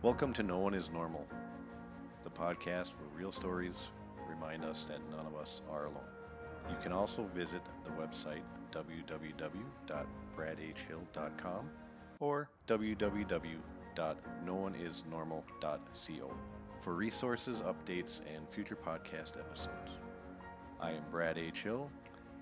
Welcome to No One is Normal, the podcast where real stories remind us that none of us are alone. You can also visit the website www.bradhhill.com or www.nooneisnormal.co for resources, updates, and future podcast episodes. I am Brad H. Hill,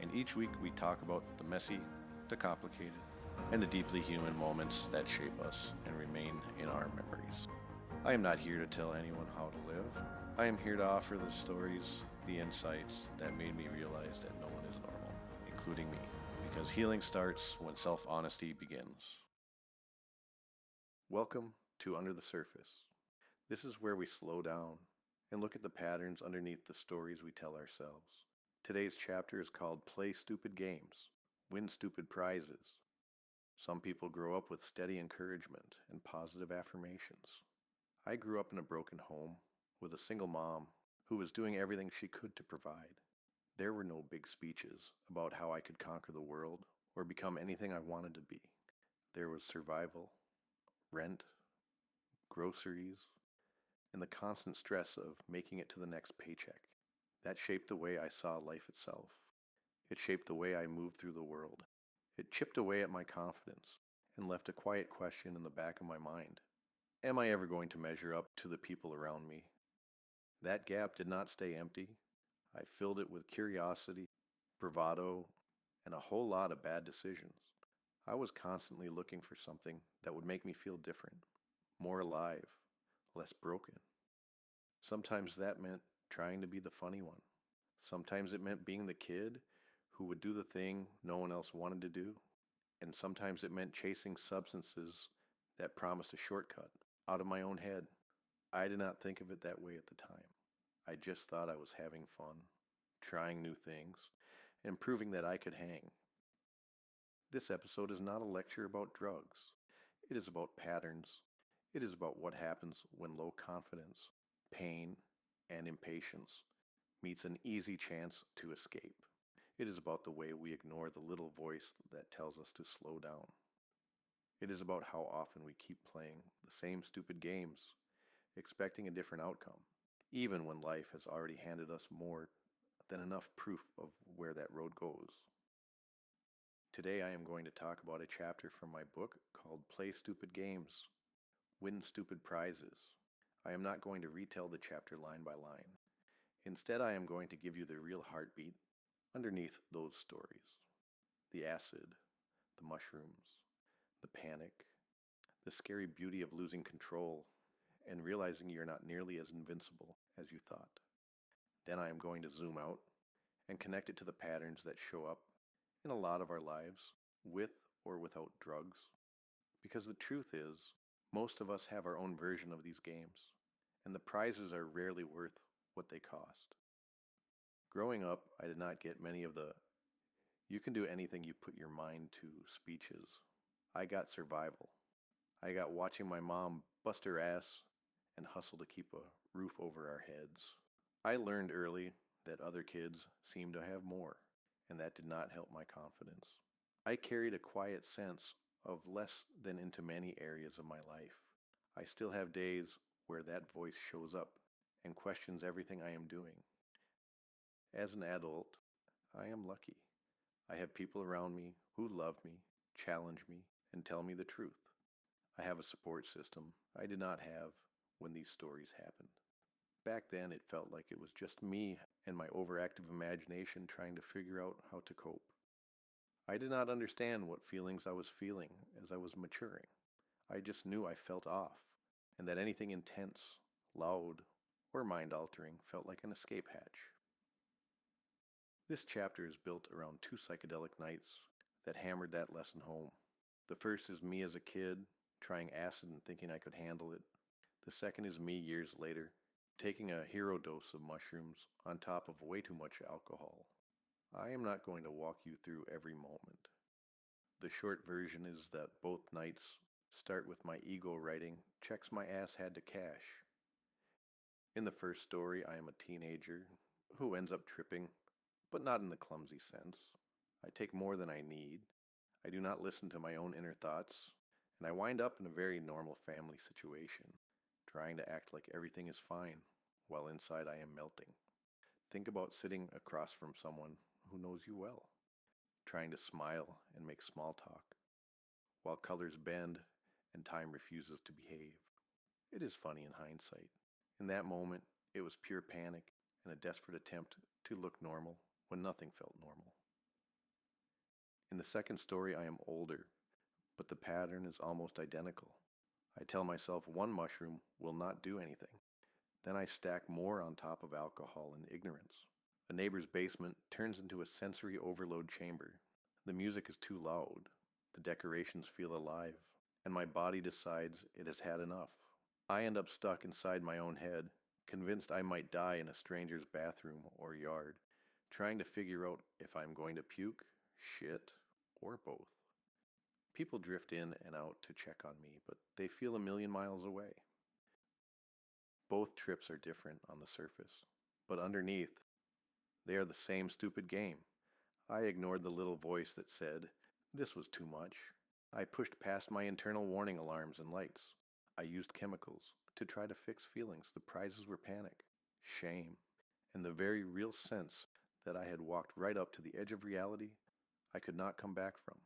and each week we talk about the messy, the complicated, and the deeply human moments that shape us and remain in our memories. I am not here to tell anyone how to live. I am here to offer the stories, the insights that made me realize that no one is normal, including me, because healing starts when self-honesty begins. Welcome to Under the Surface. This is where we slow down and look at the patterns underneath the stories we tell ourselves. Today's chapter is called Play Stupid Games, Win Stupid Prizes. Some people grow up with steady encouragement and positive affirmations. I grew up in a broken home with a single mom who was doing everything she could to provide. There were no big speeches about how I could conquer the world or become anything I wanted to be. There was survival, rent, groceries, and the constant stress of making it to the next paycheck. That shaped the way I saw life itself. It shaped the way I moved through the world. It chipped away at my confidence and left a quiet question in the back of my mind. Am I ever going to measure up to the people around me? That gap did not stay empty. I filled it with curiosity, bravado, and a whole lot of bad decisions. I was constantly looking for something that would make me feel different, more alive, less broken. Sometimes that meant trying to be the funny one. Sometimes it meant being the kid who would do the thing no one else wanted to do. And sometimes it meant chasing substances that promised a shortcut out of my own head. I did not think of it that way at the time. I just thought I was having fun, trying new things, and proving that I could hang. This episode is not a lecture about drugs. It is about patterns. It is about what happens when low confidence, pain, and impatience meets an easy chance to escape. It is about the way we ignore the little voice that tells us to slow down. It is about how often we keep playing the same stupid games, expecting a different outcome, even when life has already handed us more than enough proof of where that road goes. Today I am going to talk about a chapter from my book called Play Stupid Games, Win Stupid Prizes. I am not going to retell the chapter line by line. Instead, I am going to give you the real heartbeat underneath those stories. The acid, the mushrooms, the panic, the scary beauty of losing control and realizing you're not nearly as invincible as you thought. Then I am going to zoom out and connect it to the patterns that show up in a lot of our lives, with or without drugs. Because the truth is, most of us have our own version of these games, and the prizes are rarely worth what they cost. Growing up, I did not get many of the "you can do anything you put your mind to" speeches. I got survival. I got watching my mom bust her ass and hustle to keep a roof over our heads. I learned early that other kids seemed to have more, and that did not help my confidence. I carried a quiet sense of less than into many areas of my life. I still have days where that voice shows up and questions everything I am doing. As an adult, I am lucky. I have people around me who love me, challenge me, and tell me the truth. I have a support system I did not have when these stories happened. Back then, it felt like it was just me and my overactive imagination trying to figure out how to cope. I did not understand what feelings I was feeling as I was maturing. I just knew I felt off, and that anything intense, loud, or mind-altering felt like an escape hatch. This chapter is built around two psychedelic nights that hammered that lesson home. The first is me as a kid, trying acid and thinking I could handle it. The second is me years later, taking a hero dose of mushrooms on top of way too much alcohol. I am not going to walk you through every moment. The short version is that both nights start with my ego writing checks my ass had to cash. In the first story, I am a teenager who ends up tripping, but not in the clumsy sense. I take more than I need. I do not listen to my own inner thoughts, and I wind up in a very normal family situation. trying to act like everything is fine, while inside I am melting. Think about sitting across from someone who knows you well, trying to smile and make small talk, while colors bend and time refuses to behave. It is funny in hindsight. In that moment, it was pure panic and a desperate attempt to look normal when nothing felt normal. In the second story, I am older, but the pattern is almost identical. I tell myself one mushroom will not do anything. Then I stack more on top of alcohol and ignorance. A neighbor's basement turns into a sensory overload chamber. The music is too loud. The decorations feel alive. And my body decides it has had enough. I end up stuck inside my own head, convinced I might die in a stranger's bathroom or yard, trying to figure out if I'm going to puke, shit, or both. People drift in and out to check on me, but they feel a million miles away. Both trips are different on the surface, but underneath, they are the same stupid game. I ignored the little voice that said, "This was too much." I pushed past my internal warning alarms and lights. I used chemicals to try to fix feelings. The prizes were panic, shame, and the very real sense that I had walked right up to the edge of reality I could not come back from.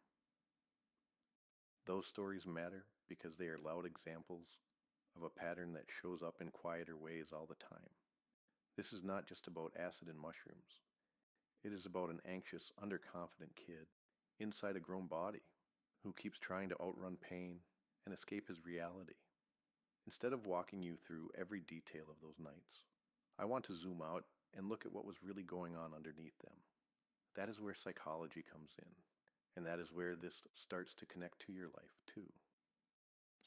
Those stories matter because they are loud examples of a pattern that shows up in quieter ways all the time. This is not just about acid and mushrooms. It is about an anxious, underconfident kid inside a grown body who keeps trying to outrun pain and escape his reality. Instead of walking you through every detail of those nights, I want to zoom out and look at what was really going on underneath them. That is where psychology comes in, and that is where this starts to connect to your life too.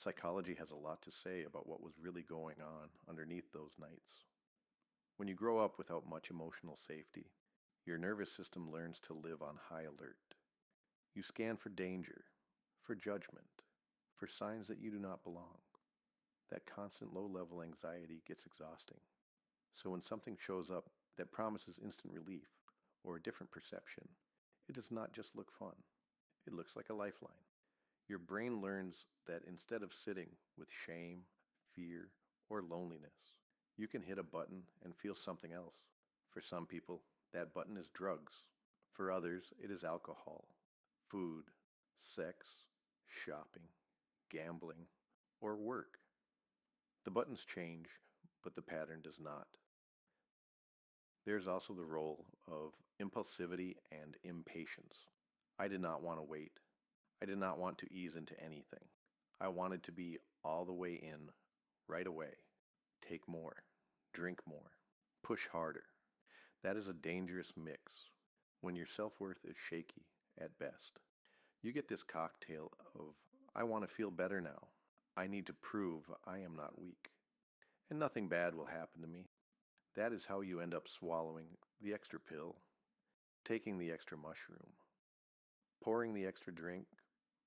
Psychology has a lot to say about what was really going on underneath those nights. When you grow up without much emotional safety, your nervous system learns to live on high alert. You scan for danger, for judgment, for signs that you do not belong. That constant low-level anxiety gets exhausting. So when something shows up that promises instant relief or a different perception, it does not just look fun. It looks like a lifeline. Your brain learns that instead of sitting with shame, fear, or loneliness, you can hit a button and feel something else. For some people, that button is drugs. For others, it is alcohol, food, sex, shopping, gambling, or work. The buttons change, but the pattern does not. There's also the role of impulsivity and impatience. I did not want to wait. I did not want to ease into anything. I wanted to be all the way in, right away. Take more, drink more, push harder. That is a dangerous mix when your self-worth is shaky at best. You get this cocktail of, I want to feel better now. I need to prove I am not weak. And nothing bad will happen to me. That is how you end up swallowing the extra pill, taking the extra mushroom, pouring the extra drink,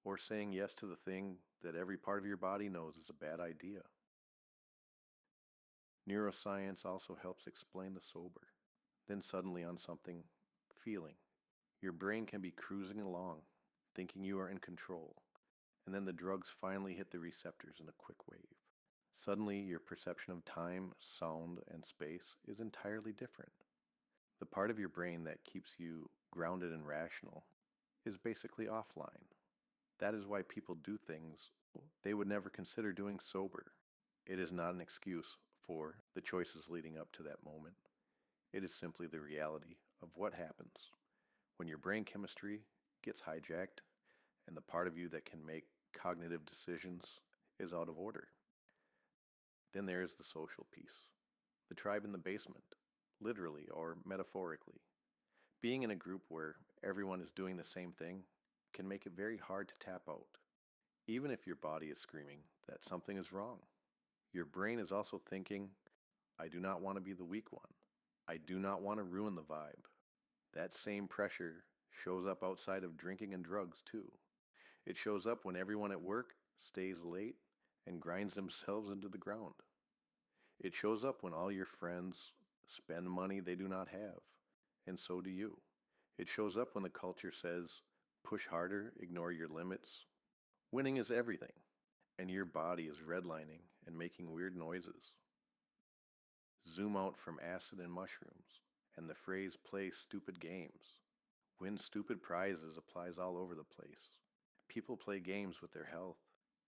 or saying yes to the thing that every part of your body knows is a bad idea. Neuroscience also helps explain the sober. Then suddenly on something, feeling. Your brain can be cruising along, thinking you are in control, and then the drugs finally hit the receptors in a quick wave. Suddenly your perception of time, sound, and space is entirely different. The part of your brain that keeps you grounded and rational is basically offline. That is why people do things they would never consider doing sober. It is not an excuse for the choices leading up to that moment. It is simply the reality of what happens when your brain chemistry gets hijacked and the part of you that can make cognitive decisions is out of order. Then there is the social piece, the tribe in the basement, literally or metaphorically. Being in a group where everyone is doing the same thing can make it very hard to tap out, even if your body is screaming that something is wrong. Your brain is also thinking, I do not want to be the weak one. I do not want to ruin the vibe. That same pressure shows up outside of drinking and drugs too. It shows up when everyone at work stays late and grinds themselves into the ground. It shows up when all your friends spend money they do not have, and so do you. It shows up when the culture says, push harder, ignore your limits. Winning is everything, and your body is redlining and making weird noises. Zoom out from acid and mushrooms, and the phrase play stupid games, win stupid prizes applies all over the place. People play games with their health,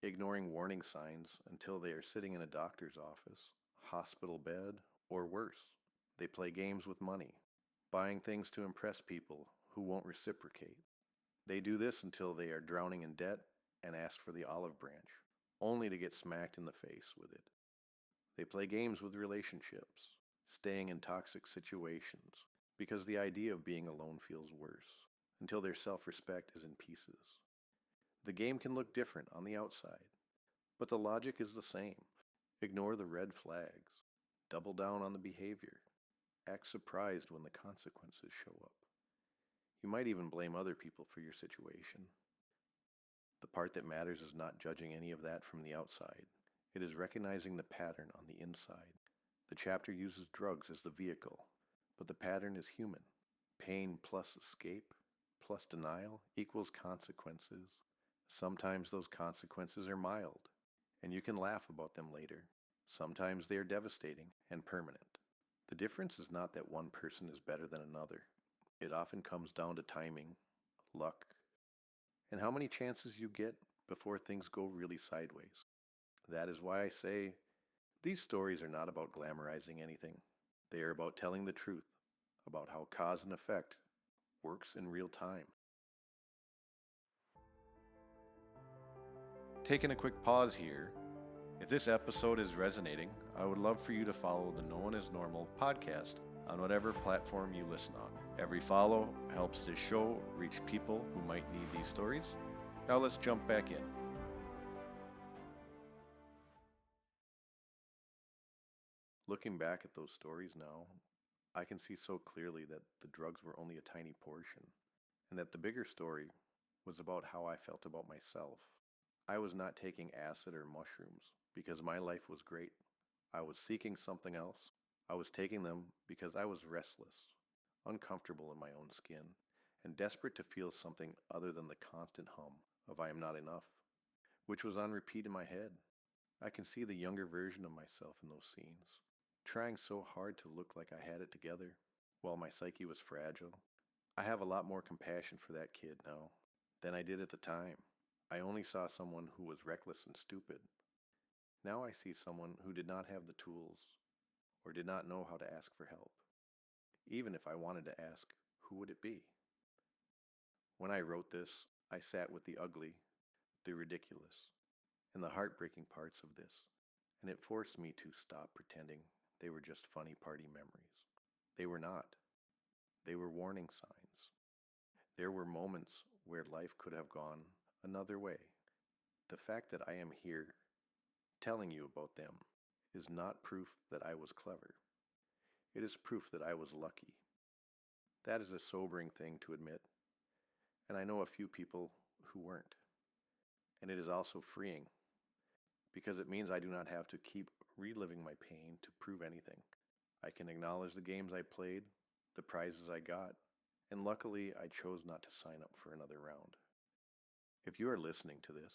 ignoring warning signs until they are sitting in a doctor's office, hospital bed, or worse. They play games with money, buying things to impress people who won't reciprocate. They do this until they are drowning in debt and ask for the olive branch, only to get smacked in the face with it. They play games with relationships, staying in toxic situations because the idea of being alone feels worse, until their self-respect is in pieces. The game can look different on the outside, but the logic is the same. Ignore the red flags, double down on the behavior, act surprised when the consequences show up. You might even blame other people for your situation. The part that matters is not judging any of that from the outside. It is recognizing the pattern on the inside. The chapter uses drugs as the vehicle, but the pattern is human. Pain plus escape plus denial equals consequences. Sometimes those consequences are mild, and you can laugh about them later. Sometimes they are devastating and permanent. The difference is not that one person is better than another. It often comes down to timing, luck, and how many chances you get before things go really sideways. That is why I say these stories are not about glamorizing anything. They are about telling the truth, about how cause and effect works in real time. Taking a quick pause here. If this episode is resonating, I would love for you to follow the No One Is Normal podcast on whatever platform you listen on. Every follow helps this show reach people who might need these stories. Now let's jump back in. Looking back at those stories now, I can see so clearly that the drugs were only a tiny portion, and that the bigger story was about how I felt about myself. I was not taking acid or mushrooms because my life was great. I was seeking something else. I was taking them because I was restless, uncomfortable in my own skin, and desperate to feel something other than the constant hum of I am not enough, which was on repeat in my head. I can see the younger version of myself in those scenes, trying so hard to look like I had it together, while my psyche was fragile. I have a lot more compassion for that kid now than I did at the time. I only saw someone who was reckless and stupid. Now I see someone who did not have the tools or did not know how to ask for help. Even if I wanted to ask, who would it be? When I wrote this, I sat with the ugly, the ridiculous, and the heartbreaking parts of this, and it forced me to stop pretending they were just funny party memories. They were not. They were warning signs. There were moments where life could have gone another way. The fact that I am here telling you about them is not proof that I was clever. It is proof that I was lucky. That is a sobering thing to admit, and I know a few people who weren't. And it is also freeing, because it means I do not have to keep reliving my pain to prove anything. I can acknowledge the games I played, the prizes I got, and luckily I chose not to sign up for another round. If you are listening to this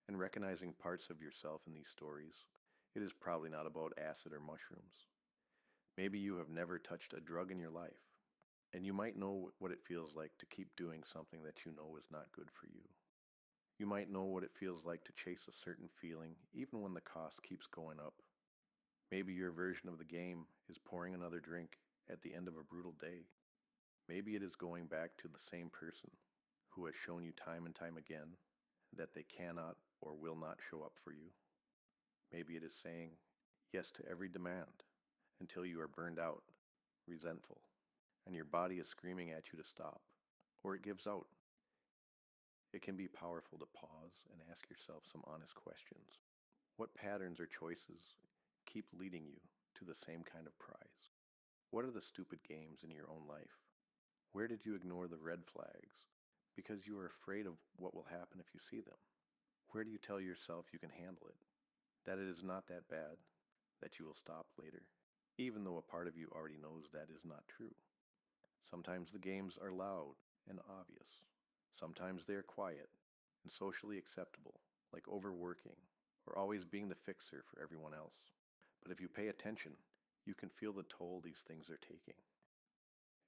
and recognizing parts of yourself in these stories, it is probably not about acid or mushrooms. Maybe you have never touched a drug in your life, and you might know what it feels like to keep doing something that you know is not good for you. You might know what it feels like to chase a certain feeling even when the cost keeps going up. Maybe your version of the game is pouring another drink at the end of a brutal day. Maybe it is going back to the same person who has shown you time and time again that they cannot or will not show up for you. Maybe it is saying yes to every demand until you are burned out, resentful, and your body is screaming at you to stop, or it gives out. It can be powerful to pause and ask yourself some honest questions. What patterns or choices keep leading you to the same kind of prize? What are the stupid games in your own life? Where did you ignore the red flags because you are afraid of what will happen if you see them? Where do you tell yourself you can handle it, that it is not that bad, that you will stop later, even though a part of you already knows that is not true? Sometimes the games are loud and obvious. Sometimes they are quiet and socially acceptable, like overworking or always being the fixer for everyone else. But if you pay attention, you can feel the toll these things are taking.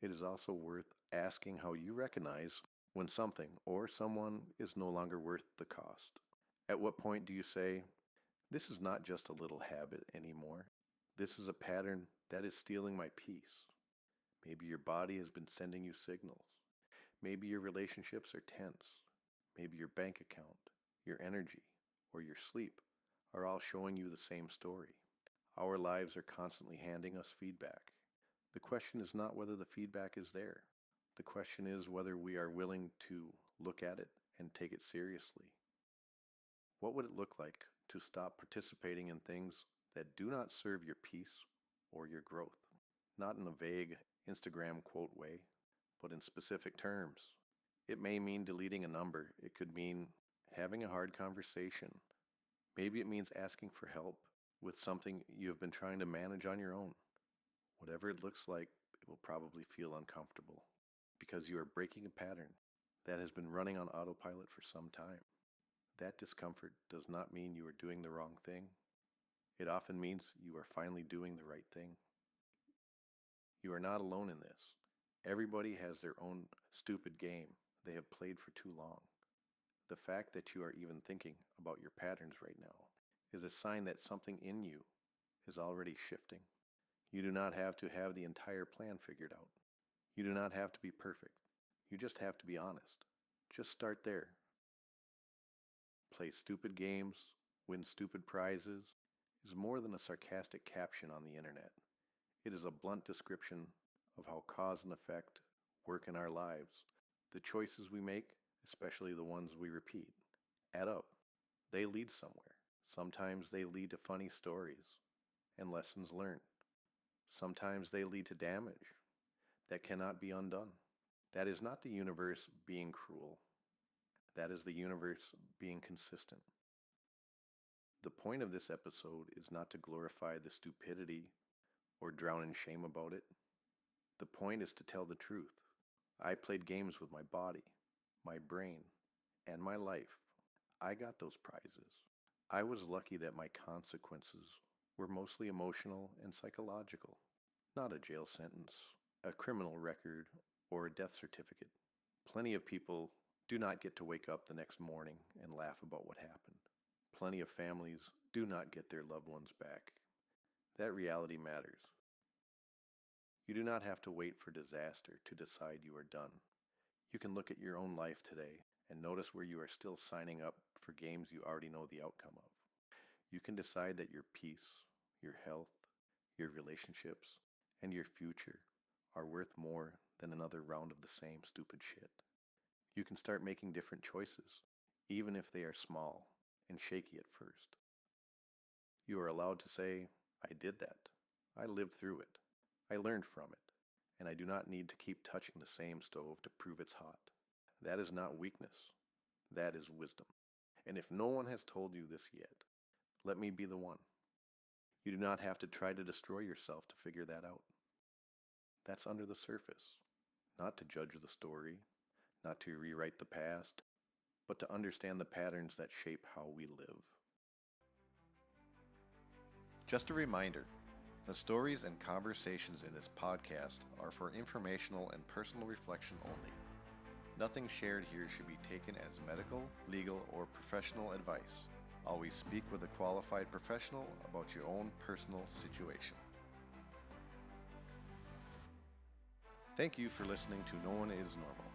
It is also worth asking how you recognize when something or someone is no longer worth the cost. At what point do you say, this is not just a little habit anymore. This is a pattern that is stealing my peace. Maybe your body has been sending you signals. Maybe your relationships are tense. Maybe your bank account, your energy, or your sleep are all showing you the same story. Our lives are constantly handing us feedback. The question is not whether the feedback is there. The question is whether we are willing to look at it and take it seriously. What would it look like to stop participating in things that do not serve your peace or your growth? Not in a vague Instagram quote way, but in specific terms. It may mean deleting a number. It could mean having a hard conversation. Maybe it means asking for help with something you have been trying to manage on your own. Whatever it looks like, it will probably feel uncomfortable because you are breaking a pattern that has been running on autopilot for some time. That discomfort does not mean you are doing the wrong thing. It often means you are finally doing the right thing. You are not alone in this. Everybody has their own stupid game they have played for too long. The fact that you are even thinking about your patterns right now is a sign that something in you is already shifting. You do not have to have the entire plan figured out. You do not have to be perfect. You just have to be honest. Just start there. Play stupid games, win stupid prizes is more than a sarcastic caption on the internet. It is a blunt description of how cause and effect work in our lives. The choices we make, especially the ones we repeat, add up. They lead somewhere. Sometimes they lead to funny stories and lessons learned. Sometimes they lead to damage that cannot be undone. That is not the universe being cruel. That is the universe being consistent. The point of this episode is not to glorify the stupidity or drown in shame about it. The point is to tell the truth. I played games with my body, my brain, and my life. I got those prizes. I was lucky that my consequences were mostly emotional and psychological, not a jail sentence, a criminal record, or a death certificate. Plenty of people do not get to wake up the next morning and laugh about what happened. Plenty of families do not get their loved ones back. That reality matters. You do not have to wait for disaster to decide you are done. You can look at your own life today and notice where you are still signing up for games you already know the outcome of. You can decide that your peace, your health, your relationships, and your future are worth more than another round of the same stupid shit. You can start making different choices, even if they are small and shaky at first. You are allowed to say, I did that. I lived through it. I learned from it. And I do not need to keep touching the same stove to prove it's hot. That is not weakness. That is wisdom. And if no one has told you this yet, let me be the one. You do not have to try to destroy yourself to figure that out. That's under the surface. Not to judge the story, not to rewrite the past, but to understand the patterns that shape how we live. Just a reminder, the stories and conversations in this podcast are for informational and personal reflection only. Nothing shared here should be taken as medical, legal, or professional advice. Always speak with a qualified professional about your own personal situation. Thank you for listening to No One Is Normal.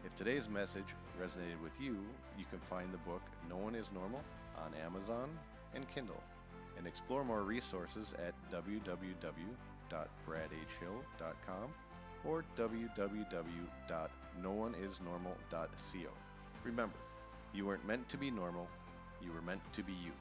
If today's message resonated with you, you can find the book No One Is Normal on Amazon and Kindle, and explore more resources at www.bradhhill.com or www.nooneisnormal.co. Remember, you weren't meant to be normal, you were meant to be you.